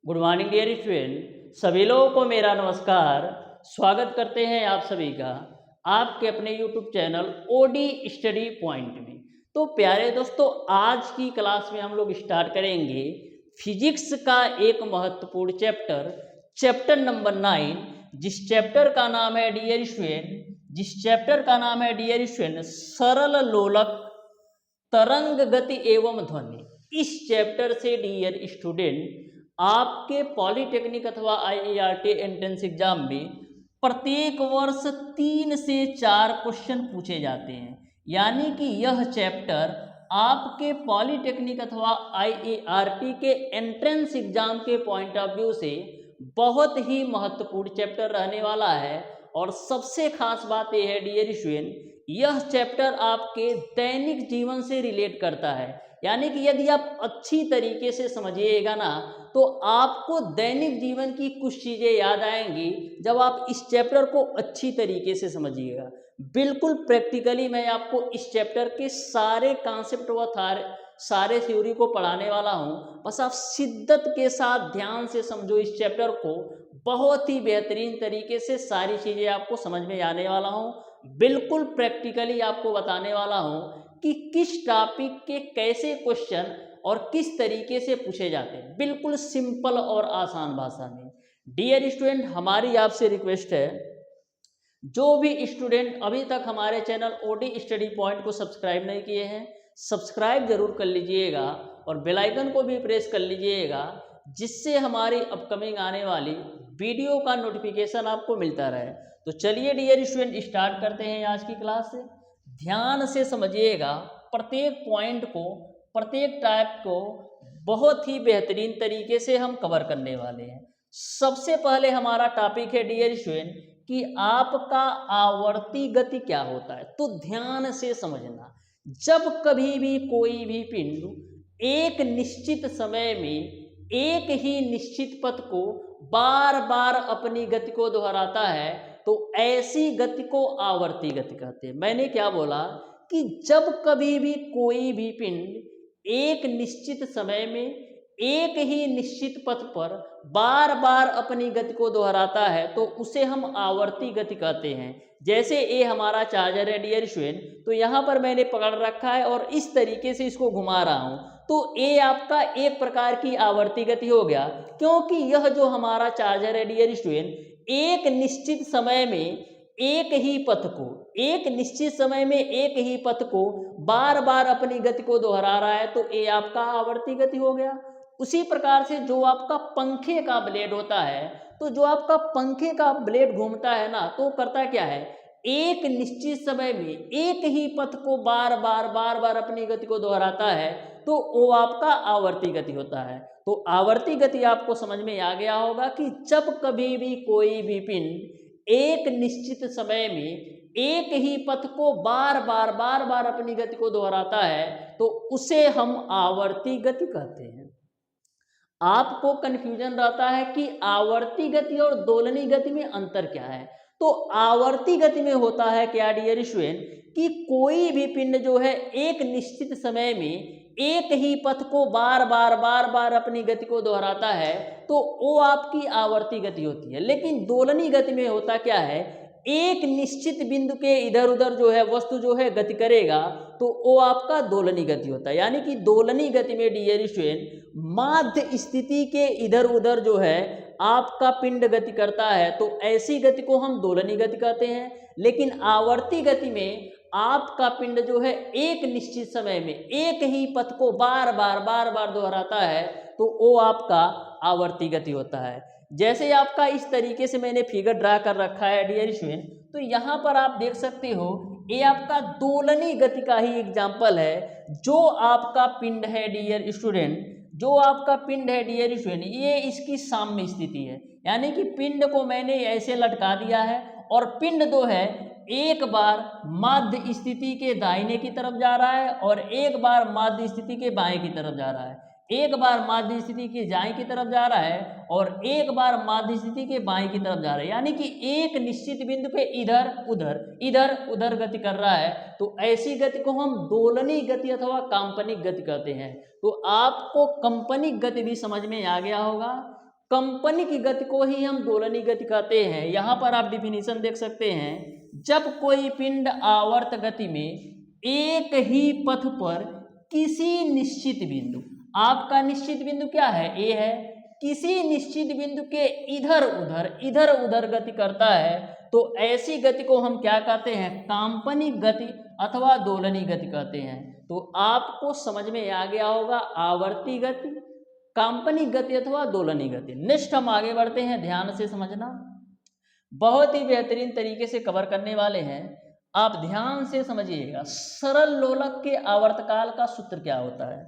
Good morning dear student, सभी लोगों को मेरा नमस्कार। स्वागत करते हैं आप सभी का आपके अपने YouTube channel OD study point में। तो प्यारे दोस्तों, आज की क्लास में हम लोग स्टार्ट करेंगे फिजिक्स का एक महत्वपूर्ण चैप्टर, चैप्टर नंबर 9। जिस चैप्टर का नाम है डियर स्टूडेंट, सरल लोलक तरंग गति एवं ध्वनि। इस चैप्टर से डियर स्टूडेंट आपके पॉलिटेक्निक अथवा आईआईआरटी एंट्रेंस एग्जाम में प्रत्येक वर्ष 3 से 4 क्वेश्चन पूछे जाते हैं। यानी कि यह चैप्टर आपके पॉलिटेक्निक अथवा आईआईआरटी के एंट्रेंस एग्जाम के पॉइंट ऑफ व्यू से बहुत ही महत्वपूर्ण चैप्टर रहने वाला है। और सबसे खास बात यह है डियर स्टूडेंट, यह चैप्टर आपके दैनिक जीवन से रिलेट करता है। यानी कि यदि आप अच्छी तरीके से समझिएगा ना, तो आपको दैनिक जीवन की कुछ चीज़ें याद आएंगी जब आप इस चैप्टर को अच्छी तरीके से समझिएगा। बिल्कुल प्रैक्टिकली मैं आपको इस चैप्टर के सारे कॉन्सेप्ट व सारे थ्योरी को पढ़ाने वाला हूँ। बस आप शिद्दत के साथ ध्यान से समझो इस चैप्टर को, बहुत ही बेहतरीन तरीके से सारी चीज़ें आपको समझ में आने वाला हूँ। बिल्कुल प्रैक्टिकली आपको बताने वाला हूँ कि किस टॉपिक के कैसे क्वेश्चन और किस तरीके से पूछे जाते हैं, बिल्कुल सिंपल और आसान भाषा में। डियर स्टूडेंट, हमारी आपसे रिक्वेस्ट है, जो भी स्टूडेंट अभी तक हमारे चैनल ओडी स्टडी पॉइंट को सब्सक्राइब नहीं किए हैं, सब्सक्राइब जरूर कर लीजिएगा और बेल आइकन को भी प्रेस कर लीजिएगा, जिससे हमारी अपकमिंग आने वाली वीडियो का नोटिफिकेशन आपको मिलता रहे। तो चलिए डियर स्टूडेंट, स्टार्ट करते हैं आज की क्लास से। ध्यान से समझिएगा, प्रत्येक पॉइंट को, प्रत्येक टाइप को बहुत ही बेहतरीन तरीके से हम कवर करने वाले हैं। सबसे पहले हमारा टॉपिक है डियर स्टूडेंट कि आपका आवर्ती गति क्या होता है। तो ध्यान से समझना, जब कभी भी कोई भी पिंड एक निश्चित समय में एक ही निश्चित पथ को बार बार अपनी गति को दोहराता है, तो ऐसी गति को आवर्ती गति कहते हैं। मैंने क्या बोला कि जब कभी भी कोई भी पिंड एक निश्चित समय में एक ही निश्चित पथ पर बार बार अपनी गति को दोहराता है, तो उसे हम आवर्ती गति कहते हैं। जैसे ये हमारा चार्जर है डियर स्टूडेंट, तो यहाँ पर मैंने पकड़ रखा है और इस तरीके से इसको घुमा रहा हूँ, तो ये आपका एक प्रकार की आवर्ती गति हो गया। क्योंकि यह जो हमारा चार्जर है डियर स्टूडेंट, एक निश्चित समय में एक ही पथ को, एक निश्चित समय में एक ही पथ को बार बार अपनी गति को दोहरा रहा है, तो ये आपका आवर्ती गति हो गया। उसी प्रकार से जो आपका पंखे का ब्लेड होता है, तो जो आपका पंखे का ब्लेड घूमता है ना, तो करता क्या है, एक निश्चित समय में एक ही पथ को बार बार अपनी गति को दोहराता है, तो वो आपका आवर्ती गति होता है। तो आवर्ती गति आपको समझ में आ गया होगा कि जब कभी भी कोई भी पिंड एक निश्चित समय में एक ही पथ को बार बार अपनी गति को दोहराता है, तो उसे हम आवर्ती गति कहते हैं। आपको कंफ्यूजन रहता है कि आवर्ती गति और दोलनी गति में अंतर क्या है। तो आवर्ती गति में होता है क्या डियर स्टूडेंट, कि कोई भी पिंड जो है एक निश्चित समय में एक ही पथ को बार बार अपनी गति को दोहराता है, तो वो आपकी आवर्ती गति होती है। लेकिन दोलनी गति में होता क्या है, एक निश्चित बिंदु के इधर उधर जो है वस्तु जो है गति करेगा, तो वो आपका दोलनी गति होता है। यानी कि दोलनी गति में डियर स्टूडेंट माध्य स्थिति के इधर उधर जो है आपका पिंड गति करता है, तो ऐसी गति को हम दोलनी गति कहते हैं। लेकिन आवर्ती गति में आपका पिंड जो है एक निश्चित समय में एक ही पथ को बार बार दोहराता है, तो वो आपका आवर्ती गति होता है। जैसे आपका इस तरीके से मैंने फिगर ड्रा कर रखा है डियर स्टूडेंट, तो यहाँ पर आप देख सकते हो, ये आपका दोलनी गति का ही एग्जाम्पल है। जो आपका पिंड है डियर स्टूडेंट, जो आपका पिंड है डियर स्टूडेंट, ये इसकी साम्य स्थिति है। यानी कि पिंड को मैंने ऐसे लटका दिया है और पिंड जो है एक बार माध्य स्थिति के दाहिने की तरफ जा रहा है और एक बार माध्य स्थिति के बाएं की तरफ जा रहा है, एक बार माध्य स्थिति के दाएं की तरफ जा रहा है और एक बार माध्य स्थिति के बाएं की तरफ जा रहा है। यानी कि एक निश्चित बिंदु पे इधर उधर गति कर रहा है, तो ऐसी गति को हम दोलनी गति अथवा काल्पनिक गति कहते हैं। तो आपको काल्पनिक गति भी समझ में आ गया होगा। कंपनी की गति को ही हम दोलनीय गति कहते हैं। यहाँ पर आप डिफिनीशन देख सकते हैं, जब कोई पिंड आवर्त गति में एक ही पथ पर किसी निश्चित बिंदु, आपका निश्चित बिंदु क्या है, ए है, किसी निश्चित बिंदु के इधर उधर गति करता है, तो ऐसी गति को हम क्या कहते हैं, काल्पनिक गति अथवा दोलनीय गति कहते हैं। तो आपको समझ में आ गया होगा आवर्ती गति, काल्पनिक गति अथवा दोलनीय गति। नेक्स्ट हम आगे बढ़ते हैं, ध्यान से समझना, बहुत ही बेहतरीन तरीके से कवर करने वाले हैं, आप ध्यान से समझिएगा। सरल लोलक के आवर्तकाल का सूत्र क्या होता है,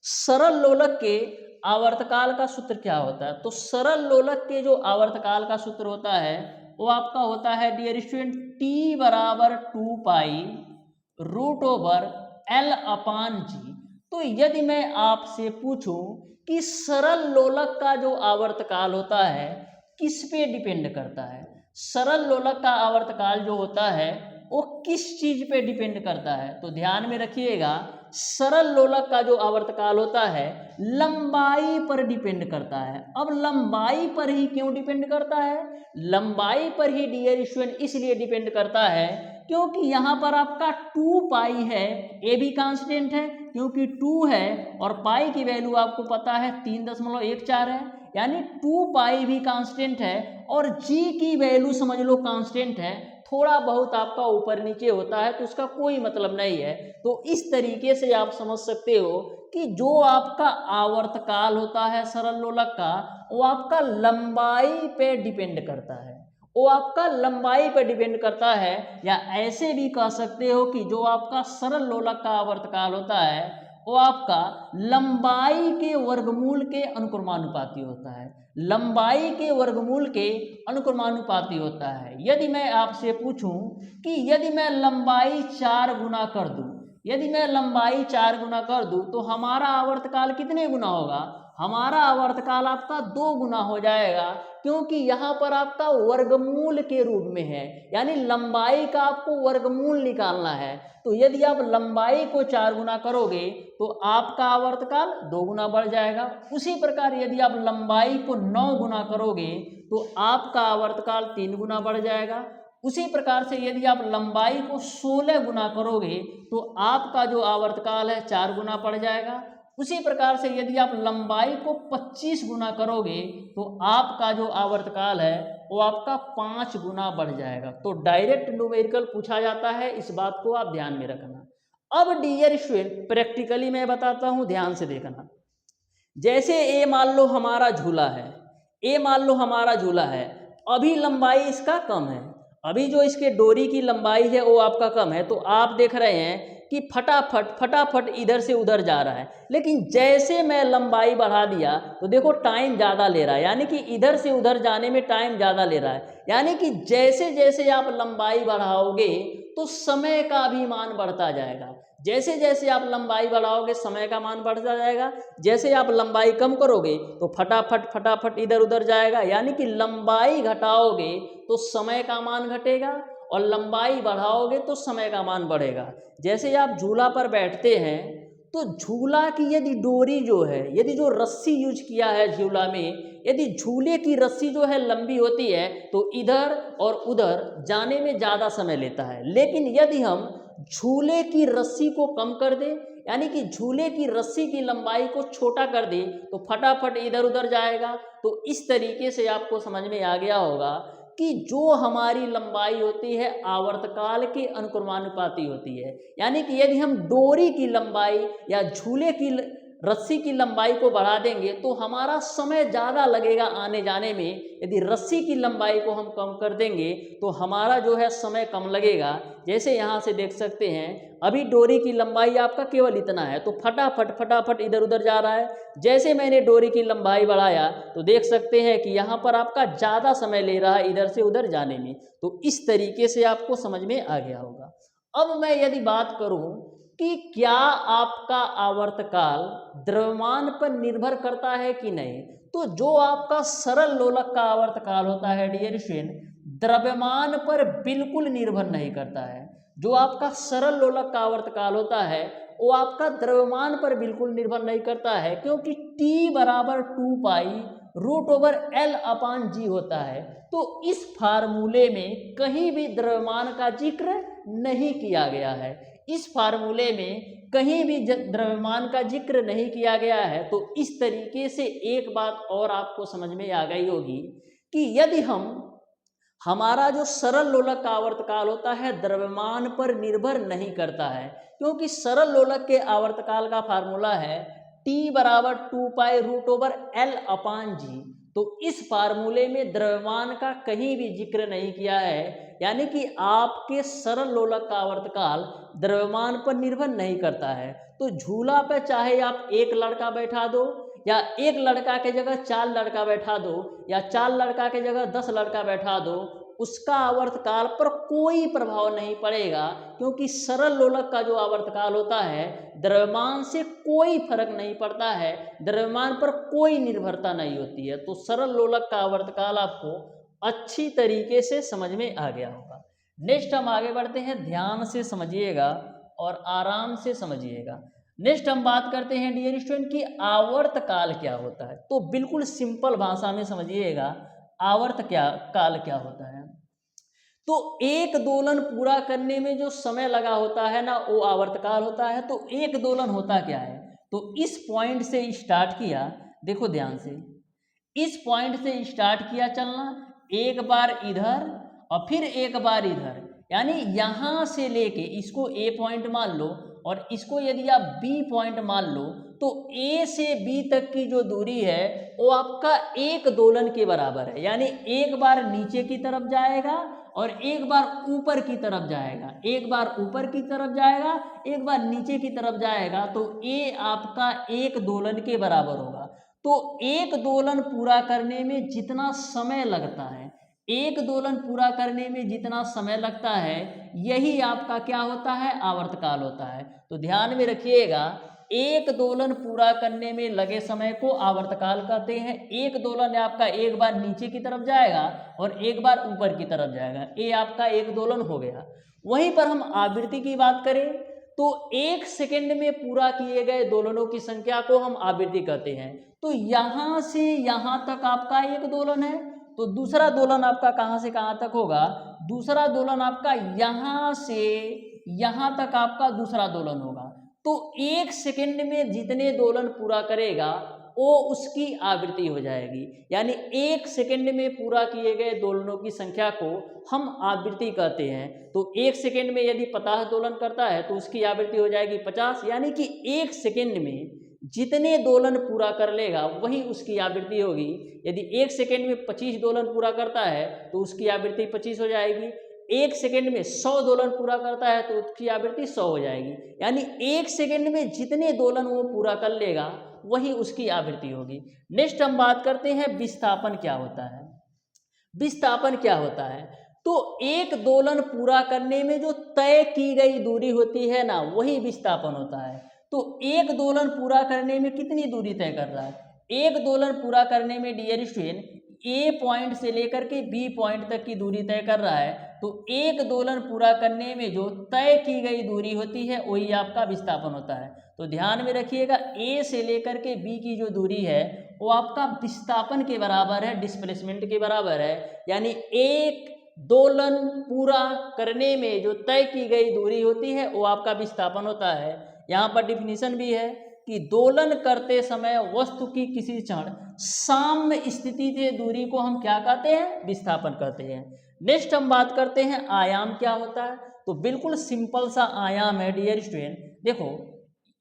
सरल लोलक के आवर्तकाल का सूत्र क्या होता है? तो सरल लोलक के जो आवर्तकाल का सूत्र होता है वो आपका होता है डियर स्टूडेंट, टी बराबर 2 पाई रूट ओवर एल अपान जी। तो यदि मैं आपसे पूछूं कि सरल लोलक का जो आवर्तकाल होता है किस पे डिपेंड करता है, सरल लोलक का आवर्तकाल जो होता है वो किस चीज पे डिपेंड करता है, तो ध्यान में रखिएगा, सरल लोलक का जो आवर्तकाल होता है लंबाई पर डिपेंड करता है। अब लंबाई पर ही क्यों डिपेंड करता है, लंबाई पर ही डियर स्टूडेंट इसलिए डिपेंड करता है क्योंकि यहाँ पर आपका 2 पाई है, ए भी कांस्टेंट है क्योंकि 2 है, और पाई की वैल्यू आपको पता है 3.14 है, यानी 2 पाई भी कांस्टेंट है, और जी की वैल्यू समझ लो कांस्टेंट है, थोड़ा बहुत आपका ऊपर नीचे होता है तो उसका कोई मतलब नहीं है। तो इस तरीके से आप समझ सकते हो कि जो आपका आवर्तकाल होता है सरल लोलक का वो आपका लंबाई पे डिपेंड करता है, वो आपका लंबाई पर डिपेंड करता है, या ऐसे भी कह सकते हो कि जो आपका सरल लोलक का आवर्तकाल होता है वो आपका लंबाई के वर्गमूल के अनुक्रमानुपाती होता है, लंबाई के वर्गमूल के अनुक्रमानुपाती होता है। यदि मैं आपसे पूछूं कि यदि मैं लंबाई 4 गुना कर दूं, यदि मैं लंबाई 4 गुना कर दूं तो हमारा आवर्तकाल कितने गुना होगा, हमारा आवर्तकाल आपका 2 गुना हो जाएगा, क्योंकि यहाँ पर आपका वर्गमूल के रूप में है, यानी लंबाई का आपको वर्गमूल निकालना है। तो यदि आप लंबाई को 4 गुना करोगे तो आपका आवर्तकाल 2 गुना बढ़ जाएगा। उसी प्रकार यदि आप लंबाई को 9 गुना करोगे तो आपका आवर्तकाल 3 गुना बढ़ जाएगा। उसी प्रकार से यदि आप लंबाई को 16 गुना करोगे तो आपका जो आवर्तकाल है 4 गुना बढ़ जाएगा। उसी प्रकार से यदि आप लंबाई को 25 गुना करोगे तो आपका जो आवर्तकाल है वो आपका 5 गुना बढ़ जाएगा। तो डायरेक्ट न्यूमेरिकल पूछा जाता है, इस बात को आप ध्यान में रखना। अब डियर स्टूडेंट प्रैक्टिकली मैं बताता हूँ, ध्यान से देखना। जैसे ए मान लो हमारा झूला है, ए मान लो हमारा झूला है, अभी लंबाई इसका कम है, अभी जो इसके डोरी की लंबाई है वो आपका कम है, तो आप देख रहे हैं कि फटाफट इधर से उधर जा रहा है। लेकिन जैसे मैं लंबाई बढ़ा दिया तो देखो टाइम ज़्यादा ले रहा है, यानी कि इधर से उधर जाने में टाइम ज़्यादा ले रहा है। यानी कि जैसे जैसे आप लंबाई बढ़ाओगे तो समय का भी मान बढ़ता जाएगा, जैसे जैसे आप लंबाई बढ़ाओगे समय का मान बढ़ता जाएगा, जैसे आप लंबाई कम करोगे तो फटाफट इधर उधर जाएगा। यानी कि लंबाई घटाओगे तो समय का मान घटेगा और लंबाई बढ़ाओगे तो समय का मान बढ़ेगा। जैसे आप झूला पर बैठते हैं तो झूला की यदि डोरी जो है, यदि जो रस्सी यूज किया है झूला में, यदि झूले की रस्सी जो है लंबी होती है तो इधर और उधर जाने में ज़्यादा समय लेता है। लेकिन यदि हम झूले की रस्सी को कम कर दें, यानी कि झूले की रस्सी की लंबाई को छोटा कर दें तो फटाफट इधर उधर जाएगा। तो इस तरीके से आपको समझ में आ गया होगा कि जो हमारी लंबाई होती है आवर्तकाल के अनुक्रमानुपाती होती है। यानी कि यदि हम डोरी की लंबाई या झूले की रस्सी की लंबाई को बढ़ा देंगे तो हमारा समय ज़्यादा लगेगा आने जाने में, यदि रस्सी की लंबाई को हम कम कर देंगे तो हमारा जो है समय कम लगेगा। जैसे यहाँ से देख सकते हैं अभी डोरी की लंबाई आपका केवल इतना है तो फटाफट इधर उधर जा रहा है। जैसे मैंने डोरी की लंबाई बढ़ाया तो देख सकते हैं कि यहाँ पर आपका ज़्यादा समय ले रहा है इधर से उधर जाने में। तो इस तरीके से आपको समझ में आ गया होगा। अब मैं यदि बात करूँ कि क्या आपका आवर्तकाल द्रव्यमान पर निर्भर करता है कि नहीं, तो जो आपका सरल लोलक का आवर्तकाल होता है डियर स्टूडेंट द्रव्यमान पर बिल्कुल निर्भर नहीं करता है। जो आपका सरल लोलक का आवर्तकाल होता है वो आपका द्रव्यमान पर बिल्कुल निर्भर नहीं करता है, क्योंकि T बराबर 2 पाई √L/g होता है। तो इस फार्मूले में कहीं भी द्रव्यमान का जिक्र नहीं किया गया है, इस फार्मूले में कहीं भी द्रव्यमान का जिक्र नहीं किया गया है। तो इस तरीके से एक बात और आपको समझ में आ गई होगी कि यदि हमारा जो सरल लोलक का आवर्तकाल होता है द्रव्यमान पर निर्भर नहीं करता है, क्योंकि सरल लोलक के आवर्तकाल का फार्मूला है T बराबर 2π√L/g। तो इस फार्मूले में द्रव्यमान का कहीं भी जिक्र नहीं किया है, यानी कि आपके सरल लोलक का आवर्तकाल द्रव्यमान पर निर्भर नहीं करता है। तो झूला पे चाहे आप एक लड़का बैठा दो, या एक लड़का के जगह 4 लड़का बैठा दो, या 4 लड़का के जगह 10 लड़का बैठा दो, उसका आवर्तकाल पर कोई प्रभाव नहीं पड़ेगा, क्योंकि सरल लोलक का जो आवर्तकाल होता है द्रव्यमान से कोई फर्क नहीं पड़ता है, द्रव्यमान पर कोई निर्भरता नहीं होती है। तो सरल लोलक का आवर्तकाल आपको अच्छी तरीके से समझ में आ गया होगा। नेक्स्ट हम आगे बढ़ते हैं, ध्यान से समझिएगा और आराम से समझिएगा। नेक्स्ट हम बात करते हैं डियर स्टूडेंट की आवर्तकाल क्या होता है। तो बिल्कुल सिंपल भाषा में समझिएगा काल क्या होता है। तो एक दोलन पूरा करने में जो समय लगा होता है ना, वो आवर्तकाल होता है। तो एक दोलन होता क्या है, तो इस पॉइंट से स्टार्ट किया, देखो ध्यान से, इस पॉइंट से स्टार्ट किया चलना, एक बार इधर और फिर एक बार इधर, यानी यहां से लेके इसको ए पॉइंट मान लो और इसको यदि आप बी पॉइंट मान लो, तो ए से बी तक की जो दूरी है वो आपका एक दोलन के बराबर है। यानी एक बार नीचे की तरफ जाएगा और एक बार ऊपर की तरफ जाएगा, एक बार ऊपर की तरफ जाएगा, एक बार नीचे की तरफ जाएगा। तो ए आपका एक दोलन के बराबर होगा। तो एक दोलन पूरा करने में जितना समय लगता है, एक दोलन पूरा करने में जितना समय लगता है, यही आपका क्या होता है, आवर्तकाल होता है। तो ध्यान में रखिएगा, एक दोलन पूरा करने में लगे समय को आवर्तकाल कहते हैं। एक दोलन आपका एक बार नीचे की तरफ जाएगा और एक बार ऊपर की तरफ जाएगा, ये आपका एक दोलन हो गया। वहीं पर हम आवृत्ति की बात करें तो एक सेकंड में पूरा किए गए दोलनों की संख्या को हम आवृत्ति कहते हैं। तो यहां से यहां तक आपका एक दोलन है, तो दूसरा दोलन आपका कहां से कहां तक होगा, दूसरा दोलन आपका यहां से यहां तक आपका दूसरा दोलन होगा। तो एक सेकंड में जितने दोलन पूरा करेगा वो उसकी आवृत्ति हो जाएगी। यानी एक सेकंड में पूरा किए गए दोलनों की संख्या को हम आवृत्ति कहते हैं। तो एक सेकंड में यदि 50 दोलन करता है तो उसकी आवृत्ति हो जाएगी 50। यानी कि एक सेकंड में जितने दोलन पूरा कर लेगा वही उसकी आवृत्ति होगी। यदि एक सेकंड में 25 दोलन पूरा करता है तो उसकी आवृत्ति 25 हो जाएगी। एक सेकंड में 100 दोलन पूरा करता है तो उसकी आवृत्ति 100 हो जाएगी। यानी एक सेकंड में जितने दोलन वो पूरा कर लेगा वही उसकी आवृत्ति होगी। नेक्स्ट हम बात करते हैं विस्थापन क्या होता है। विस्थापन क्या होता है, तो एक दोलन पूरा करने में जो तय की गई दूरी होती है ना, वही विस्थापन होता है। तो एक दोलन पूरा करने में कितनी दूरी तय कर रहा है, एक दोलन पूरा करने में डियर स्टूडेंट ए पॉइंट से लेकर के बी पॉइंट तक की दूरी तय कर रहा है। तो एक दोलन पूरा करने में जो तय की गई दूरी होती है वही आपका विस्थापन होता है। तो ध्यान में रखिएगा, ए से लेकर के बी की जो दूरी है वो आपका विस्थापन के बराबर है, डिस्प्लेसमेंट के बराबर है। यानी एक दोलन पूरा करने में जो तय की गई दूरी होती है वो आपका विस्थापन होता है। यहाँ पर डिफिनीशन भी है कि दोलन करते समय वस्तु की किसी क्षण साम्य स्थिति से दूरी को हम क्या कहते हैं, विस्थापन कहते हैं। नेक्स्ट हम बात करते हैं आयाम क्या होता है। तो बिल्कुल सिंपल सा आयाम है डियर स्टूडेंट। देखो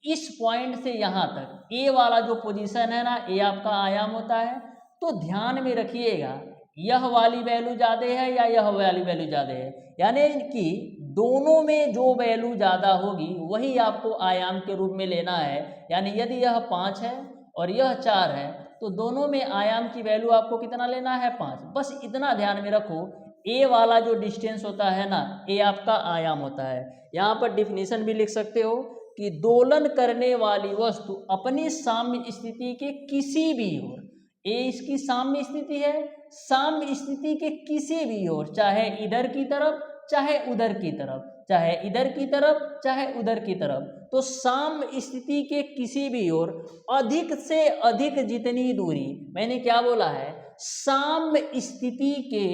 इस पॉइंट से यहाँ तक ए वाला जो पोजीशन है ना, ये आपका आयाम होता है। तो ध्यान में रखिएगा, यह वाली वैल्यू ज़्यादा है या यह वाली वैल्यू ज़्यादा है, यानी कि दोनों में जो वैल्यू ज़्यादा होगी वही आपको आयाम के रूप में लेना है। यानी यदि यह 5 है और यह 4 है तो दोनों में आयाम की वैल्यू आपको कितना लेना है, 5। बस इतना ध्यान में रखो, ए वाला जो डिस्टेंस होता है ना, ये आपका आयाम होता है। यहाँ पर डिफिनीशन भी लिख सकते हो कि दोलन करने वाली वस्तु अपनी साम्य स्थिति के किसी भी ओर ए इसकी साम्य स्थिति है, साम्य स्थिति के किसी भी ओर, चाहे इधर की तरफ चाहे उधर की तरफ, चाहे इधर की तरफ चाहे उधर की तरफ, तो साम्य स्थिति के किसी भी ओर अधिक से अधिक जितनी दूरी, मैंने क्या बोला है, साम्य स्थिति के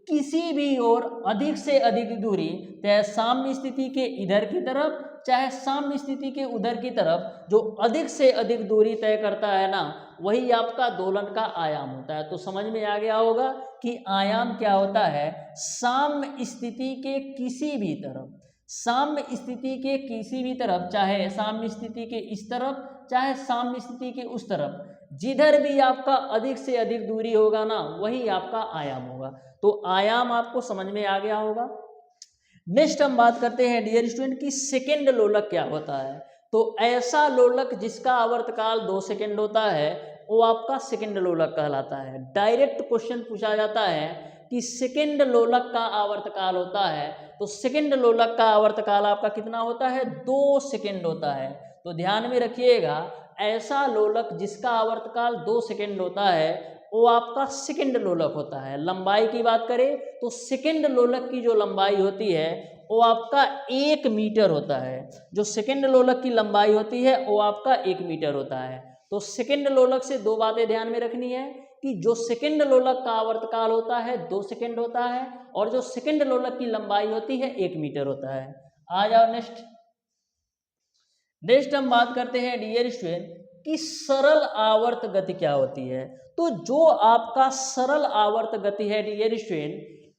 किसी भी ओर अधिक से अधिक दूरी, चाहे साम्य स्थिति के इधर की तरफ चाहे साम्य स्थिति के उधर की तरफ, जो अधिक से अधिक दूरी तय करता है ना, वही आपका दोलन का आयाम होता है। तो समझ में आ गया होगा कि आयाम क्या होता है, साम्य स्थिति के किसी भी तरफ, साम्य स्थिति के किसी भी तरफ, चाहे साम्य स्थिति के इस तरफ चाहे साम्य स्थिति के उस तरफ, जिधर भी आपका अधिक से अधिक दूरी होगा ना, वही आपका आयाम होगा। तो आयाम आपको समझ में आ गया होगा। नेक्स्ट हम बात करते हैं डियर स्टूडेंट की सेकेंड लोलक क्या होता है। तो ऐसा लोलक जिसका आवर्तकाल 2 सेकेंड होता है वो आपका सेकेंड लोलक कहलाता है। डायरेक्ट क्वेश्चन पूछा जाता है कि सेकेंड लोलक का आवर्तकाल होता है, तो सेकेंड लोलक का आवर्तकाल आपका कितना होता है, 2 सेकेंड होता है। तो ध्यान में रखिएगा, ऐसा लोलक जिसका आवर्तकाल 2 सेकेंड होता है वो आपका सेकेंड लोलक होता है। लंबाई की बात करें तो सेकेंड लोलक की जो लंबाई होती है वो आपका 1 मीटर होता है। जो सेकेंड लोलक की लंबाई होती है वो आपका 1 मीटर होता है। तो सेकेंड लोलक से 2 बातें ध्यान में रखनी है कि जो सेकेंड लोलक का आवर्तकाल होता है 2 सेकेंड होता है, और जो सेकेंड लोलक की लंबाई होती है 1 मीटर होता है। आ जाओ नेक्स्ट हम बात करते हैं डियर स्टूडेंट कि सरल आवर्त गति क्या होती है। तो जो आपका सरल आवर्त गति है डियर स्टूडेंट,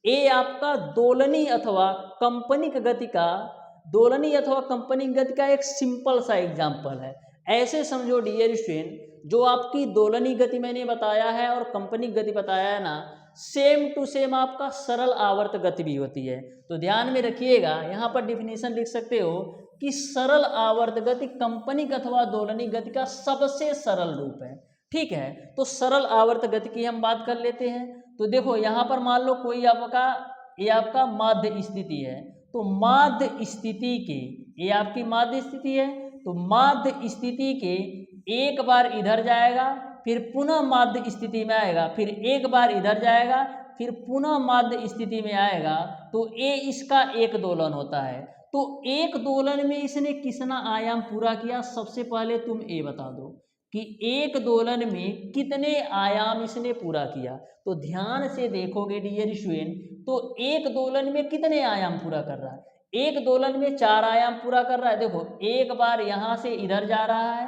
ये आपका दोलनी अथवा कंपनिक गति का, दोलनी अथवा कंपनिक गति का एक सिंपल सा एग्जांपल है। ऐसे समझो डियर स्टूडेंट, जो आपकी दोलनी गति मैंने बताया है और कंपनिक गति बताया है ना, सेम टू सेम आपका सरल आवर्त गति भी होती है। तो ध्यान में रखिएगा, यहाँ पर डिफिनीशन लिख सकते हो कि सरल आवर्त गति कंपनिक अथवा दोलनी गति का सबसे सरल रूप है। ठीक है, तो सरल आवर्त गति की हम बात कर लेते हैं। तो देखो यहाँ पर मान लो कोई आपका, ये आपका माध्य स्थिति है, तो माध्य स्थिति के, ये आपकी माध्य स्थिति है, तो माध्य स्थिति के एक बार इधर जाएगा, फिर पुनः माध्य स्थिति में आएगा, फिर एक बार इधर जाएगा, फिर पुनः माध्य स्थिति में आएगा, तो ये इसका एक दोलन होता है। तो एक दोलन में इसने कितना आयाम पूरा किया, सबसे पहले तुम ये बता दो कि एक दोलन में कितने आयाम इसने पूरा किया। तो ध्यान से देखोगे डियर स्टूडेंट, तो एक दोलन में कितने आयाम पूरा कर रहा है, एक दोलन में 4 आयाम पूरा कर रहा है। देखो एक बार यहाँ से इधर जा रहा है,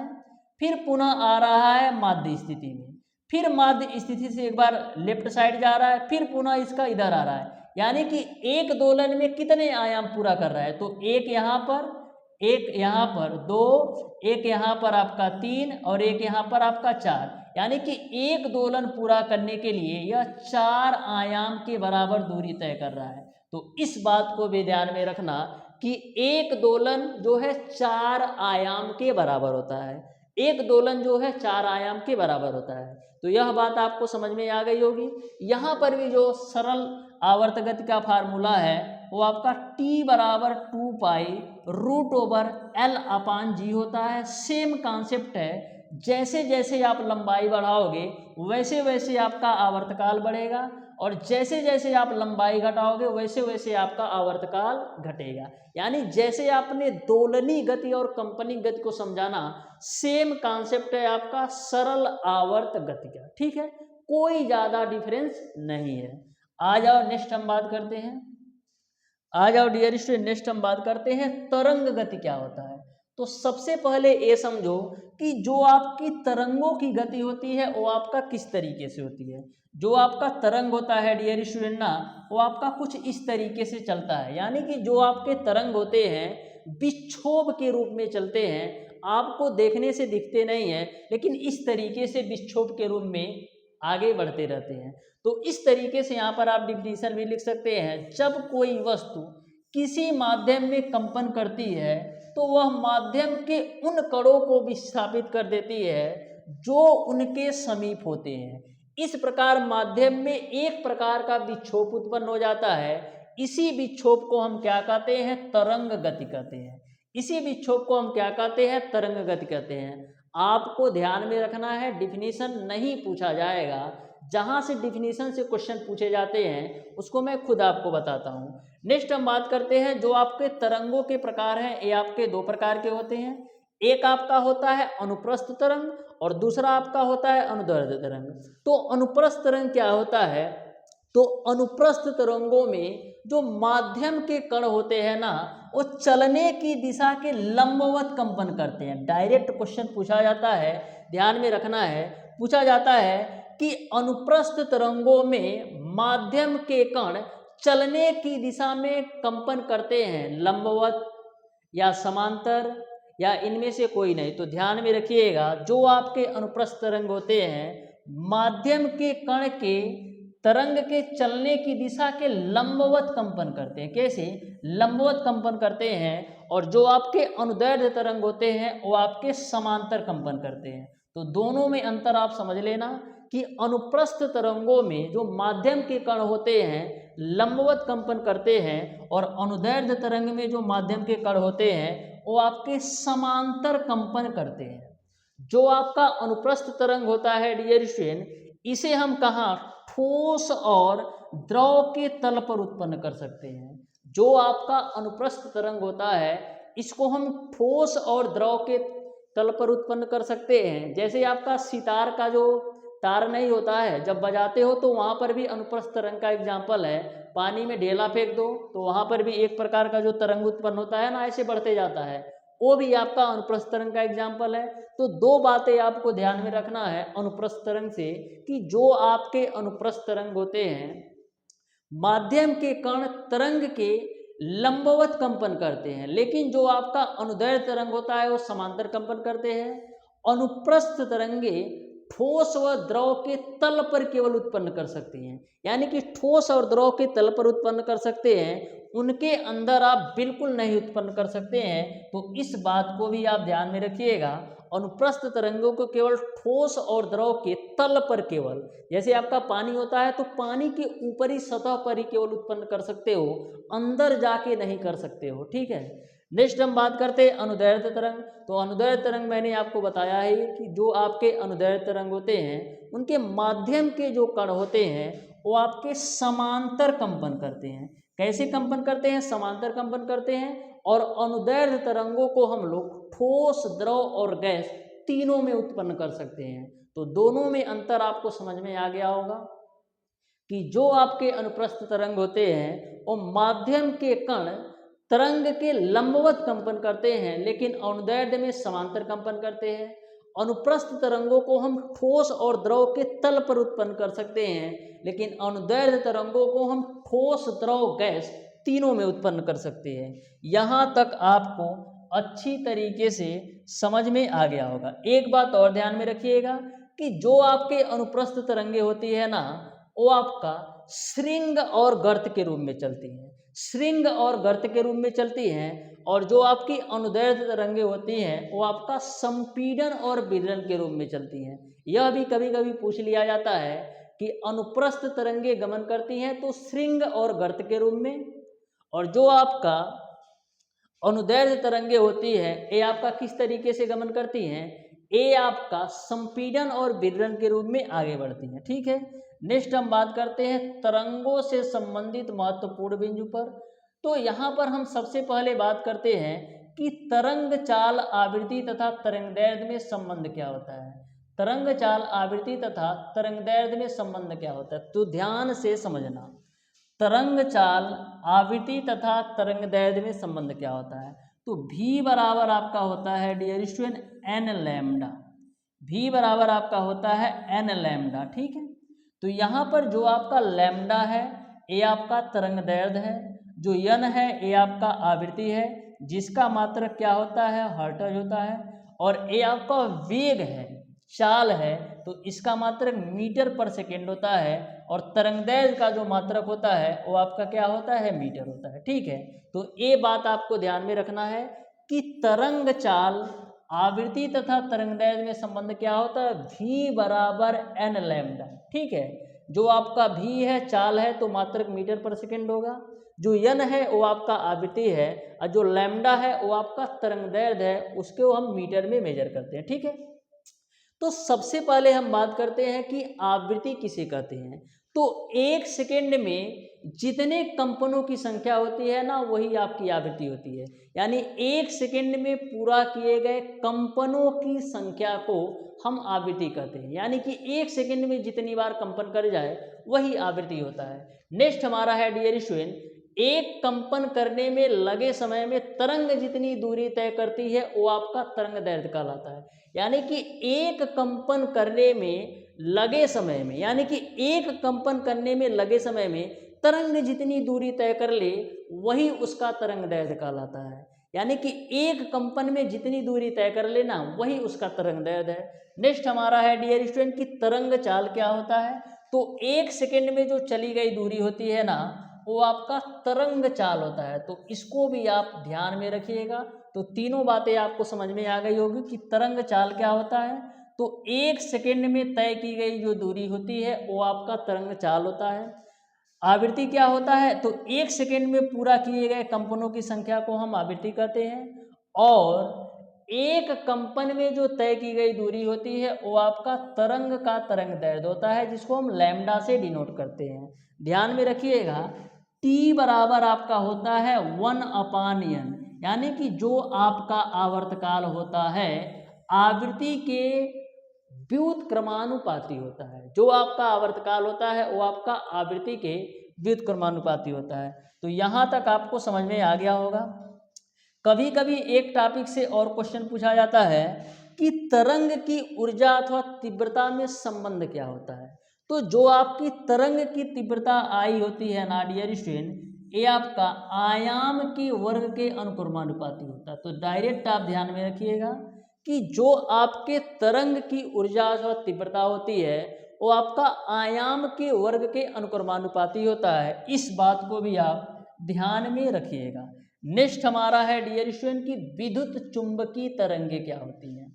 फिर पुनः आ रहा है माध्य स्थिति में, फिर माध्य स्थिति से एक बार लेफ्ट साइड जा रहा है, फिर पुनः इसका इधर आ रहा है। यानी कि एक दोलन में कितने आयाम पूरा कर रहा है, तो एक यहाँ पर, एक यहाँ पर 2, एक यहाँ पर आपका 3 और एक यहाँ पर आपका 4। यानी कि एक दोलन पूरा करने के लिए यह 4 आयाम के बराबर दूरी तय कर रहा है। तो इस बात को भी ध्यान में रखना कि एक दोलन जो है 4 आयाम के बराबर होता है, एक दोलन जो है 4 आयाम के बराबर होता है। तो यह बात आपको समझ में आ गई होगी। यहाँ पर भी जो सरल आवर्त गति का फार्मूला है वो आपका t बराबर 2 पाई रूट ओवर L अपान जी होता है। सेम कॉन्सेप्ट है, जैसे जैसे आप लंबाई बढ़ाओगे वैसे वैसे आपका आवर्तकाल बढ़ेगा, और जैसे जैसे आप लंबाई घटाओगे वैसे वैसे आपका आवर्तकाल घटेगा। यानी जैसे आपने दोलनी गति और कंपनी गति को समझाना, सेम कॉन्सेप्ट है आपका सरल आवर्त गति का। ठीक है, कोई ज़्यादा डिफरेंस नहीं है। आ जाओ नेक्स्ट हम बात करते हैं, आ जाओ डियर स्टूडेंट, नेक्स्ट हम बात करते हैं तरंग गति क्या होता है। तो सबसे पहले ये समझो कि जो आपकी तरंगों की गति होती है वो आपका किस तरीके से होती है। जो आपका तरंग होता है डियर स्टूडेंट ना, वो आपका कुछ इस तरीके से चलता है। यानी कि जो आपके तरंग होते हैं विक्षोभ के रूप में चलते हैं, आपको देखने से दिखते नहीं हैं, लेकिन इस तरीके से विक्षोभ के रूप में आगे बढ़ते रहते हैं। तो इस तरीके से यहाँ पर आप डिफिनीशन भी लिख सकते हैं, जब कोई वस्तु किसी माध्यम में कंपन करती है तो वह माध्यम के उन कणों को विस्थापित कर देती है जो उनके समीप होते हैं। इस प्रकार माध्यम में एक प्रकार का विक्षोभ उत्पन्न हो जाता है। इसी विक्षोभ को हम क्या कहते हैं, तरंग गति कहते हैं। इसी विक्षोभ को हम क्या कहते हैं, तरंग गति कहते हैं। आपको ध्यान में रखना है, डिफिनीशन नहीं पूछा जाएगा। जहां से डिफिनीशन से क्वेश्चन पूछे जाते हैं उसको मैं खुद आपको बताता हूँ। नेक्स्ट हम बात करते हैं जो आपके तरंगों के प्रकार हैं, ये आपके दो प्रकार के होते हैं। एक आपका होता है अनुप्रस्थ तरंग और दूसरा आपका होता है अनुदैर्ध्य तरंग। तो अनुप्रस्थ तरंग क्या होता है? तो अनुप्रस्थ तरंगों में जो माध्यम के कण होते हैं ना, वो चलने की दिशा के लंबवत कंपन करते हैं। डायरेक्ट क्वेश्चन पूछा जाता है, ध्यान में रखना है, पूछा जाता है कि अनुप्रस्थ तरंगों में माध्यम के कण चलने की दिशा में कंपन करते हैं, लंबवत या समांतर या इनमें से कोई नहीं। तो ध्यान में रखिएगा, जो आपके अनुप्रस्थ तरंग होते हैं माध्यम के कण के तरंग के चलने की दिशा के लंबवत कंपन करते हैं। कैसे? लंबवत कंपन करते हैं। और जो आपके अनुदैर्ध्य तरंग होते हैं वो आपके समांतर कंपन करते हैं। तो दोनों में अंतर आप समझ लेना कि अनुप्रस्थ तरंगों में जो माध्यम के कण होते हैं लंबवत कंपन करते हैं और अनुदैर्ध्य तरंग में जो माध्यम के कण होते हैं वो आपके समांतर कंपन करते हैं। जो आपका अनुप्रस्थ तरंग होता है डियर स्टूडेंट, इसे हम कहाँ ठोस और द्रव के तल पर उत्पन्न कर सकते हैं। जो आपका अनुप्रस्थ तरंग होता है इसको हम ठोस और द्रव के तल पर उत्पन्न कर सकते हैं। जैसे आपका सितार का जो तार नहीं होता है, जब बजाते हो तो वहां पर भी अनुप्रस्थ तरंग का एग्जाम्पल है। पानी में ढेला फेंक दो तो वहां पर भी एक प्रकार का जो तरंग उत्पन्न होता है ना, ऐसे बढ़ते जाता है, वो भी आपका अनुप्रस्थ तरंग का एग्जाम्पल है। तो दो बातें आपको ध्यान में रखना है अनुप्रस्थ तरंग से, कि जो आपके अनुप्रस्थ तरंग होते हैं माध्यम के कण तरंग के लंबवत कंपन करते हैं, लेकिन जो आपका अनुदैर्ध्य तरंग होता है वो समांतर कंपन करते हैं। अनुप्रस्थ तरंगे ठोस व द्रव के तल पर केवल उत्पन्न कर सकती हैं, यानी कि ठोस और द्रव के तल पर उत्पन्न कर सकते हैं, उनके अंदर आप बिल्कुल नहीं उत्पन्न कर सकते हैं। तो इस बात को भी आप ध्यान में रखिएगा। अनुप्रस्थ तरंगों को केवल ठोस और द्रव के तल पर केवल, जैसे आपका पानी होता है तो पानी के ऊपरी सतह पर ही केवल उत्पन्न कर सकते हो, अंदर जाके नहीं कर सकते हो। ठीक है, नेक्स्ट हम बात करते हैं अनुदैर्ध्य तरंग। तो अनुदैर्ध्य तरंग मैंने आपको बताया है कि जो आपके अनुदैर्ध्य तरंग होते हैं उनके माध्यम के जो कण होते हैं वो आपके समांतर कंपन करते हैं। कैसे कंपन करते हैं? समांतर कंपन करते हैं। और अनुदैर्ध्य तरंगों को हम लोग ठोस, द्रव और गैस तीनों में उत्पन्न कर सकते हैं। तो दोनों में अंतर आपको समझ में आ गया होगा कि जो आपके अनुप्रस्थ तरंग होते हैं वो माध्यम के कण तरंग के लंबवत कंपन करते हैं, लेकिन अनुदैर्ध्य में समांतर कंपन करते हैं। अनुप्रस्थ तरंगों को हम ठोस और द्रव के तल पर उत्पन्न कर सकते हैं, लेकिन अनुदैर्ध्य तरंगों को हम ठोस, द्रव, गैस तीनों में उत्पन्न कर सकते हैं। यहाँ तक आपको अच्छी तरीके से समझ में आ गया होगा। एक बात और ध्यान में रखिएगा कि जो आपके अनुप्रस्थ तरंगे होती है ना, वो आपका श्रृंग और गर्त के रूप में चलती हैं। श्रृंग और गर्त के रूप में चलती हैं। और जो आपकी अनुदैर्ध्य तरंगे होती हैं वो आपका संपीड़न और विदलन के रूप में चलती हैं। यह भी कभी कभी पूछ लिया जाता है कि अनुप्रस्थ तरंगे गमन करती हैं तो श्रृंग और गर्त के रूप में, और जो आपका अनुदैर्ध्य तरंगे होती है ये आपका किस तरीके से गमन करती हैं? ये आपका संपीड़न और विदलन के रूप में आगे बढ़ती हैं। ठीक है, नेक्स्ट हम बात करते हैं तरंगों से संबंधित महत्वपूर्ण बिंदु पर। तो यहाँ पर हम सबसे पहले बात करते हैं कि तरंग चाल, आवृत्ति तथा तरंगदैर्ध्य में संबंध क्या होता है। तरंग चाल, आवृत्ति तथा तरंगदैर्ध्य में संबंध क्या होता है, तो ध्यान से समझना। तरंग चाल, आवृत्ति तथा तरंगदैर्ध्य में संबंध क्या होता है? तो v बराबर आपका होता है dear student n lambda. v बराबर आपका होता है एन लैम्डा। ठीक है, तो यहाँ पर जो आपका लैम्डा है ये आपका तरंगदैर्ध्य है, जो n है ये आपका आवृत्ति है, जिसका मात्रक क्या होता है? हर्ट्ज होता है। और ये आपका वेग है, चाल है, तो इसका मात्रक मीटर पर सेकेंड होता है। और तरंगदैर्ध्य का जो मात्रक होता है वो आपका क्या होता है? मीटर होता है। ठीक है, तो ये बात आपको ध्यान में रखना है कि तरंग चाल, आवृत्ति तथा तरंगदैर्ध्य में संबंध क्या होता है? v बराबर एन लैम्डा। ठीक है, जो आपका v है, चाल है, तो मात्रक मीटर पर सेकेंड होगा, जो n है वो आपका आवृत्ति है, और जो लैम्डा है वो आपका तरंगदैर्ध्य है, उसको हम मीटर में मेजर करते हैं। ठीक है, तो सबसे पहले हम बात करते हैं कि आवृत्ति किसे कहते हैं। तो 1 सेकेंड में जितने कंपनों की संख्या होती है ना, वही आपकी आवृत्ति होती है। यानी 1 सेकेंड में पूरा किए गए कंपनों की संख्या को हम आवृत्ति कहते हैं। यानी कि 1 सेकेंड में जितनी बार कंपन कर जाए वही आवृत्ति होता है। नेक्स्ट हमारा है डियर स्टूडेंट, एक कंपन करने में लगे समय में तरंग जितनी दूरी तय करती है वो आपका तरंग दैर्ध्य कहलाता है। यानी कि एक कंपन करने में लगे समय में, यानी कि एक कंपन करने में लगे समय में तरंग जितनी दूरी तय कर ले वही उसका तरंग दैर्ध्य कहलाता है। यानी कि एक कंपन में जितनी दूरी तय कर लेना वही उसका तरंग दैर्ध्य है। नेक्स्ट हमारा है डियर स्टूडेंट कि तरंग चाल क्या होता है। तो 1 सेकेंड में जो चली गई दूरी होती है ना, वो आपका तरंग चाल होता है। तो इसको भी आप ध्यान में रखिएगा। तो तीनों बातें आपको समझ में आ गई होगी कि तरंग चाल क्या होता है। तो 1 सेकेंड में तय की गई जो दूरी होती है वो आपका तरंग चाल होता है। आवृत्ति क्या होता है, तो 1 सेकेंड में पूरा किए गए कंपनों की संख्या को हम आवृत्ति कहते हैं। और एक कंपन में जो तय की गई दूरी होती है वो आपका तरंग का तरंग दैर्ध्य होता है, जिसको हम लैम्डा से डिनोट करते हैं। ध्यान में रखिएगा, टी बराबर आपका होता है 1/n, यानी कि जो आपका आवर्तकाल होता है आवृत्ति के व्युत्क्रमानुपाती होता है। जो आपका आवर्तकाल होता है वो आपका आवृत्ति के व्युत्क्रमानुपाती होता है। तो यहाँ तक आपको समझ में आ गया होगा। कभी कभी एक टॉपिक से और क्वेश्चन पूछा जाता है कि तरंग की ऊर्जा अथवा तीव्रता में संबंध क्या होता है। तो जो आपकी तरंग की तीव्रता आई होती है ना डियर स्टूडेंट, ये आपका आयाम के वर्ग के अनुक्रमानुपाती होता है। तो डायरेक्ट आप ध्यान में रखिएगा कि जो आपके तरंग की ऊर्जा अथवा तीव्रता होती है वो आपका आयाम के वर्ग के अनुक्रमानुपाती होता है। इस बात को भी आप ध्यान में रखिएगा। नेक्स्ट हमारा है डियर स्टूडेंट की विद्युत चुंबकीय तरंगे क्या होती हैं।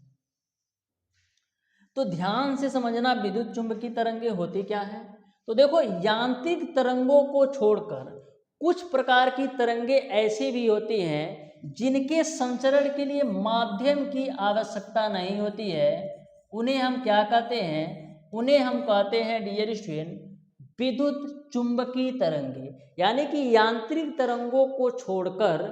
तो ध्यान से समझना विद्युत चुंबकीय तरंगे होती क्या है। तो देखो, यांत्रिक तरंगों को छोड़कर कुछ प्रकार की तरंगे ऐसी भी होती हैं जिनके संचरण के लिए माध्यम की आवश्यकता नहीं होती है। उन्हें हम क्या कहते हैं, उन्हें हम कहते हैं डियर स्टूडेंट विद्युत चुंबकीय तरंगे। यानी कि यांत्रिक तरंगों को छोड़कर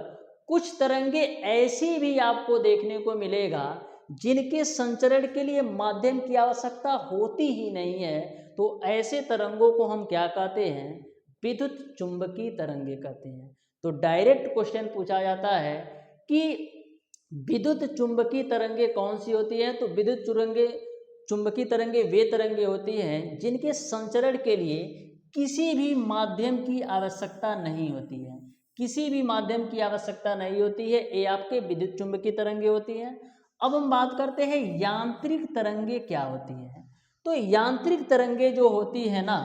कुछ तरंगे ऐसी भी आपको देखने को मिलेगा जिनके संचरण के लिए माध्यम की आवश्यकता होती ही नहीं है। तो ऐसे तरंगों को हम क्या कहते हैं, विद्युत चुंबकीय तरंगे कहते हैं। तो डायरेक्ट क्वेश्चन पूछा जाता है कि विद्युत चुंबकीय तरंगे कौन सी होती है। तो विद्युत चुंबकीय तरंगे वे तरंगे होती हैं जिनके संचरण के लिए किसी भी माध्यम की आवश्यकता नहीं होती है। किसी भी माध्यम की आवश्यकता नहीं होती है, ये आपके विद्युत चुंबकीय तरंगे होती हैं। अब हम बात करते हैं यांत्रिक तरंगे क्या होती हैं। तो यांत्रिक तरंगे जो होती है ना,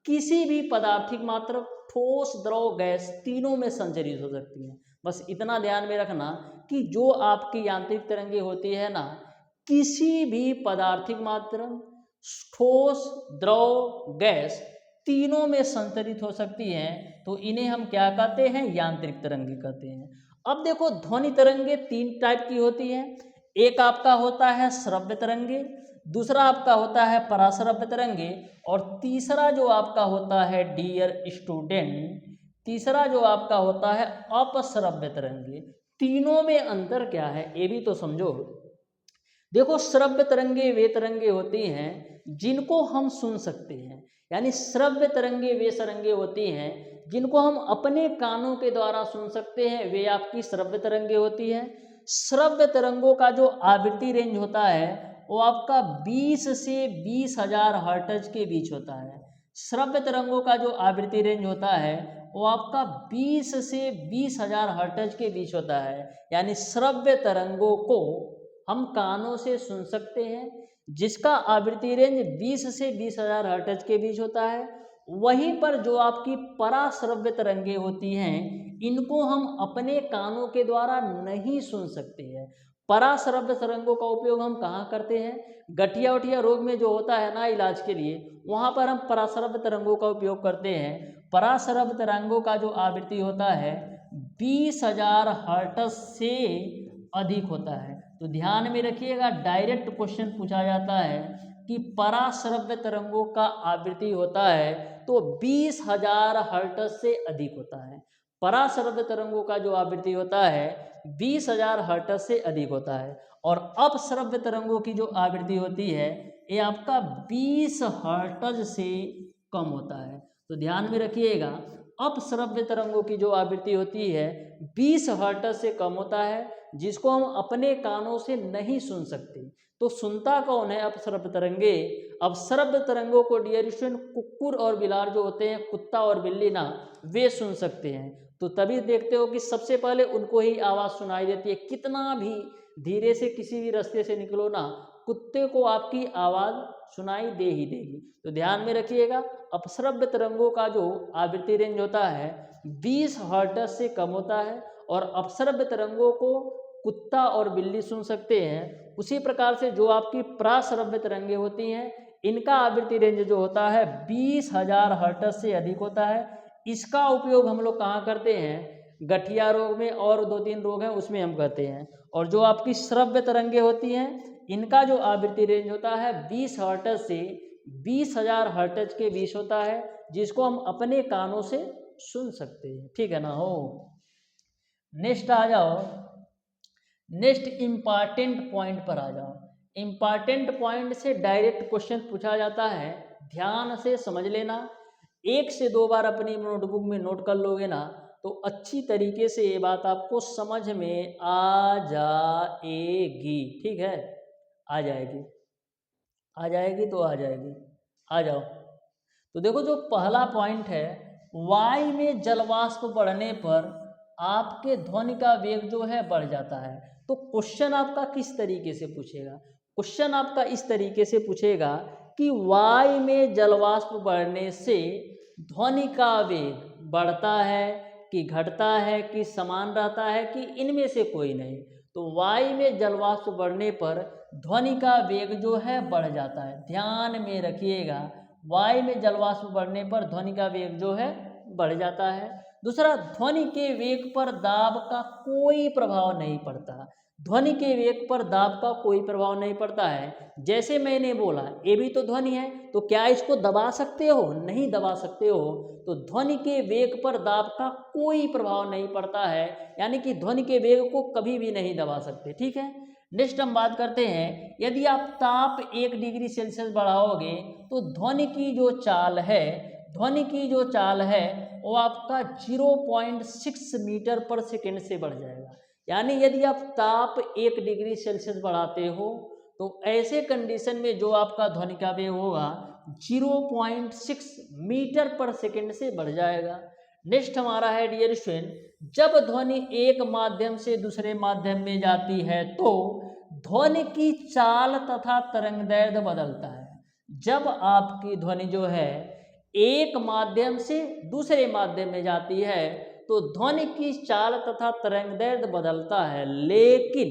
किसी भी पदार्थिक मात्रा, ठोस, द्रव, गैस तीनों में संचरित हो सकती है। बस इतना ध्यान में रखना कि जो आपकी यांत्रिक तरंगे होती है ना, किसी भी पदार्थिक मात्रा, ठोस, द्रव, गैस तीनों में संचरित हो सकती हैं। तो इन्हें हम क्या कहते हैं, यांत्रिक तरंगे कहते हैं। अब देखो, ध्वनि तरंगे 3 टाइप की होती हैं। एक आपका होता है श्रव्य तरंगे, दूसरा आपका होता है पराश्रव्य तरंगे, और तीसरा जो आपका होता है डियर स्टूडेंट, तीसरा जो आपका होता है अपश्रव्य तरंगे। तीनों में अंतर क्या है ये भी तो समझो। देखो, श्रव्य तरंगे वे तरंगे होती हैं जिनको हम सुन सकते हैं। यानी श्रव्य तरंगे वे तरंगे होती हैं जिनको हम अपने कानों के द्वारा सुन सकते हैं, वे आपकी श्रव्य तरंगे होती हैं। श्रव्य तरंगों का जो आवृत्ति रेंज होता है वो आपका 20 से 20,000 हर्ट्ज के बीच होता है। श्रव्य तरंगों का जो आवृत्ति रेंज होता है वो आपका 20 से 20,000 हर्ट्ज के बीच होता है। यानी श्रव्य तरंगों को हम कानों से सुन सकते हैं जिसका आवृत्ति रेंज 20 से 20,000 हर्ट्ज के बीच होता है। वहीं पर जो आपकी पराश्रव्य तरंगे होती हैं इनको हम अपने कानों के द्वारा नहीं सुन सकते हैं। पराश्रव्य तरंगों का उपयोग हम कहाँ करते हैं, गठिया उठिया रोग में जो होता है ना इलाज के लिए, वहाँ पर हम पराश्रव्य तरंगों का उपयोग करते हैं। पराश्रव्य तरंगों का जो आवृत्ति होता है 20,000 हर्ट्ज से अधिक होता है। तो ध्यान में रखिएगा, डायरेक्ट क्वेश्चन पूछा जाता है कि पराश्रव्य तरंगों का आवृत्ति होता है तो 20,000 हर्ट्ज से अधिक होता है। पराश्रव्य तरंगों का जो आवृत्ति होता है 20,000 हर्ट्ज से अधिक होता है, और अपश्रव्य तरंगों की जो आवृत्ति होती है ये आपका 20 हर्ट्ज से कम होता है। तो ध्यान में रखिएगा, अपश्रव्य तरंगों की जो आवृत्ति होती है 20 हर्ट्ज से कम होता है, जिसको हम अपने कानों से नहीं सुन सकते। तो सुनता कौन है अपश्रव्य तरंगे? अपश्रव्य तरंगों को डियर स्टूडेंट कुक्कुर और बिलार जो होते हैं, कुत्ता और बिल्ली ना, वे सुन सकते हैं। तो तभी देखते हो कि सबसे पहले उनको ही आवाज़ सुनाई देती है। कितना भी धीरे से किसी भी रास्ते से निकलो ना, कुत्ते को आपकी आवाज़ सुनाई दे ही देगी। तो ध्यान में रखिएगा, अपश्रव्य तरंगों का जो आवृत्ति रेंज होता है 20 हर्ट्ज से कम होता है, और अपश्रव्य तरंगों को कुत्ता और बिल्ली सुन सकते हैं। उसी प्रकार से जो आपकी प्राश्रव्य तरंगे होती हैं, इनका आवृत्ति रेंज जो होता है 20,000 हर्ट्ज से अधिक होता है। इसका उपयोग हम लोग कहाँ करते हैं? गठिया रोग में और 2-3 रोग हैं उसमें हम करते हैं। और जो आपकी श्रव्य तरंगे होती हैं, इनका जो आवृत्ति रेंज होता है 20 हर्ट्ज से 20,000 हर्ट्ज के बीच होता है, जिसको हम अपने कानों से सुन सकते हैं। ठीक है ना हो। नेक्स्ट आ जाओ, नेक्स्ट इम्पॉर्टेंट पॉइंट पर आ जाओ। इम्पॉर्टेंट पॉइंट से डायरेक्ट क्वेश्चन पूछा जाता है, ध्यान से समझ लेना। 1 से 2 बार अपनी नोटबुक में नोट कर लोगे ना तो अच्छी तरीके से ये बात आपको समझ में आ जाएगी। ठीक है, आ जाएगी, आ जाएगी तो आ जाएगी। आ जाओ। तो देखो, जो पहला पॉइंट है, वायु में जलवाष्प बढ़ने पर आपके ध्वनि का वेग जो है बढ़ जाता है। तो क्वेश्चन आपका किस तरीके से पूछेगा? क्वेश्चन आपका इस तरीके से पूछेगा कि वायु में जलवाष्प बढ़ने से ध्वनि का वेग बढ़ता है कि घटता है कि समान रहता है कि इनमें से कोई नहीं। तो वायु में जलवाष्प बढ़ने पर ध्वनि का वेग जो है बढ़ जाता है। ध्यान में रखिएगा, वायु में जलवाष्प बढ़ने पर ध्वनि का वेग जो है बढ़ जाता है। दूसरा, ध्वनि के वेग पर दाब का कोई प्रभाव नहीं पड़ता। ध्वनि के वेग पर दाब का कोई प्रभाव नहीं पड़ता है। जैसे मैंने बोला, ये भी तो ध्वनि है, तो क्या इसको दबा सकते हो? नहीं दबा सकते हो। तो ध्वनि के वेग पर दाब का कोई प्रभाव नहीं पड़ता है, यानी कि ध्वनि के वेग को कभी भी नहीं दबा सकते। ठीक है। नेक्स्ट हम बात करते हैं, यदि आप ताप 1 डिग्री सेल्सियस बढ़ाओगे तो ध्वनि की जो चाल है, ध्वनि की जो चाल है वो आपका 0.6 मीटर पर सेकेंड से बढ़ जाएगा। यानी यदि आप ताप 1 डिग्री सेल्सियस बढ़ाते हो तो ऐसे कंडीशन में जो आपका ध्वनि का वेग होगा 0.6 मीटर पर सेकेंड से बढ़ जाएगा। नेक्स्ट हमारा है डियर स्टूडेंट, जब ध्वनि एक माध्यम से दूसरे माध्यम में जाती है तो ध्वनि की चाल तथा तरंगदैर्घ्य बदलता है। जब आपकी ध्वनि जो है एक माध्यम से दूसरे माध्यम में जाती है तो ध्वनि की चाल तथा तरंगदैर्घ्य बदलता है, लेकिन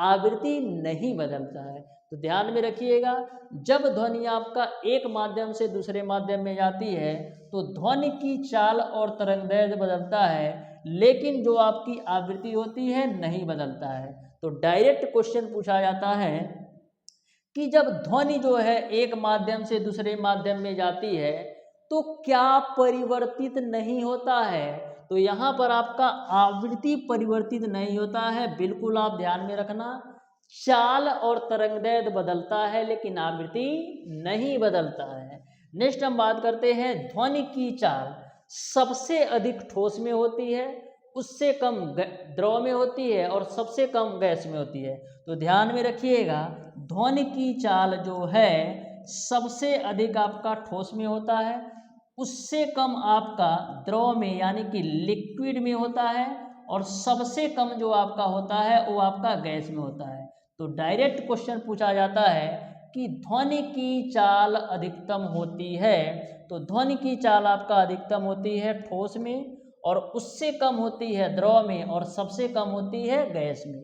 आवृत्ति नहीं बदलता है। तो ध्यान में रखिएगा, जब ध्वनि आपका एक माध्यम से दूसरे माध्यम में जाती है तो ध्वनि की चाल और तरंगदैर्घ्य बदलता है, लेकिन जो आपकी आवृत्ति होती है नहीं बदलता है। तो डायरेक्ट क्वेश्चन पूछा जाता है कि जब ध्वनि जो है एक माध्यम से दूसरे माध्यम में जाती है तो क्या परिवर्तित नहीं होता है? तो यहाँ पर आपका आवृत्ति परिवर्तित नहीं होता है, बिल्कुल आप ध्यान में रखना। चाल और तरंगदैर्घ्य बदलता है लेकिन आवृत्ति नहीं बदलता है। नेक्स्ट हम बात करते हैं, ध्वनि की चाल सबसे अधिक ठोस में होती है, उससे कम द्रव में होती है और सबसे कम गैस में होती है। तो ध्यान में रखिएगा, ध्वनि की चाल जो है सबसे अधिक आपका ठोस में होता है, उससे कम आपका द्रव में यानी कि लिक्विड में होता है, और सबसे कम जो आपका होता है वो आपका गैस में होता है। तो डायरेक्ट क्वेश्चन पूछा जाता है कि ध्वनि की चाल अधिकतम होती है, तो ध्वनि की चाल आपका अधिकतम होती है ठोस में, और उससे कम होती है द्रव में, और सबसे कम होती है गैस में।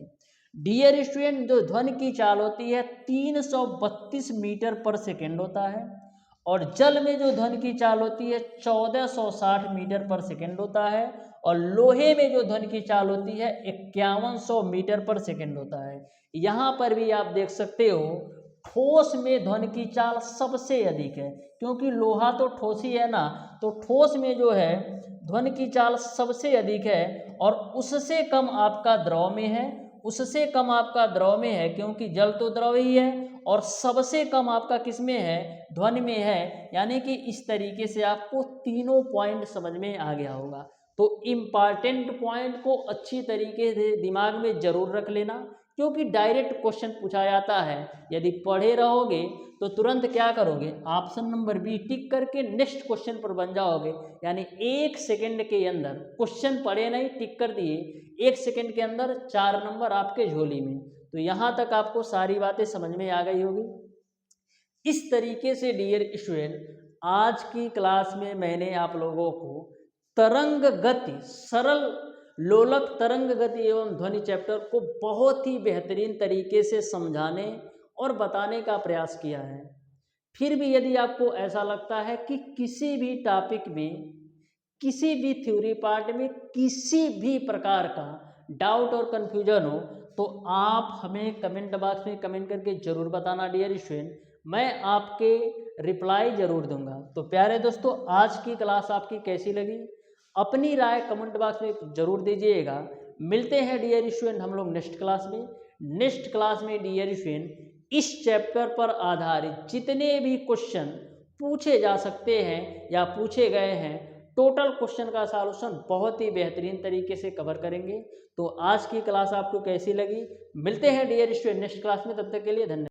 डियर स्टूडेंट, जो ध्वनि की चाल होती है 332 मीटर पर सेकेंड होता है, और जल में जो ध्वनि की चाल होती है 1460 मीटर पर सेकेंड होता है, और लोहे में जो ध्वनि की चाल होती है 5100 मीटर पर सेकेंड होता है। यहाँ पर भी आप देख सकते हो ठोस में ध्वनि की चाल सबसे अधिक है, क्योंकि लोहा तो ठोस ही है ना, तो ठोस में जो है ध्वनि की चाल सबसे अधिक है और उससे कम आपका द्रव में है, उससे कम आपका द्रव में है क्योंकि जल तो द्रव ही है, और सबसे कम आपका किस में है, ध्वनि में है। यानी कि इस तरीके से आपको तीनों पॉइंट समझ में आ गया होगा। तो इम्पॉर्टेंट पॉइंट को अच्छी तरीके से दिमाग में जरूर रख लेना, क्योंकि डायरेक्ट क्वेश्चन पूछा जाता है। यदि पढ़े रहोगे तो तुरंत क्या करोगे, ऑप्शन नंबर बी टिक करके नेक्स्ट क्वेश्चन पर बन जाओगे। यानी 1 सेकंड के अंदर, क्वेश्चन पढ़े नहीं टिक कर दिए, 1 सेकंड के अंदर 4 नंबर आपके झोली में। तो यहाँ तक आपको सारी बातें समझ में आ गई होगी। इस तरीके से डियर स्टूडेंट, आज की क्लास में मैंने आप लोगों को तरंग गति, सरल लोलक तरंग गति एवं ध्वनि चैप्टर को बहुत ही बेहतरीन तरीके से समझाने और बताने का प्रयास किया है। फिर भी यदि आपको ऐसा लगता है कि किसी भी टॉपिक में, किसी भी थ्योरी पार्ट में किसी भी प्रकार का डाउट और कन्फ्यूजन हो, तो आप हमें कमेंट बॉक्स में कमेंट करके ज़रूर बताना डियर स्टूडेंट, मैं आपके रिप्लाई ज़रूर दूंगा। तो प्यारे दोस्तों, आज की क्लास आपकी कैसी लगी, अपनी राय कमेंट बॉक्स में ज़रूर दीजिएगा। मिलते हैं डियर स्टूडेंट हम लोग नेक्स्ट क्लास में। नेक्स्ट क्लास में डियर स्टूडेंट इस चैप्टर पर आधारित जितने भी क्वेश्चन पूछे जा सकते हैं या पूछे गए हैं, टोटल क्वेश्चन का सॉल्यूशन बहुत ही बेहतरीन तरीके से कवर करेंगे। तो आज की क्लास आपको कैसी लगी, मिलते हैं डियर स्टूडेंट नेक्स्ट क्लास में, तब तक के लिए धन्यवाद।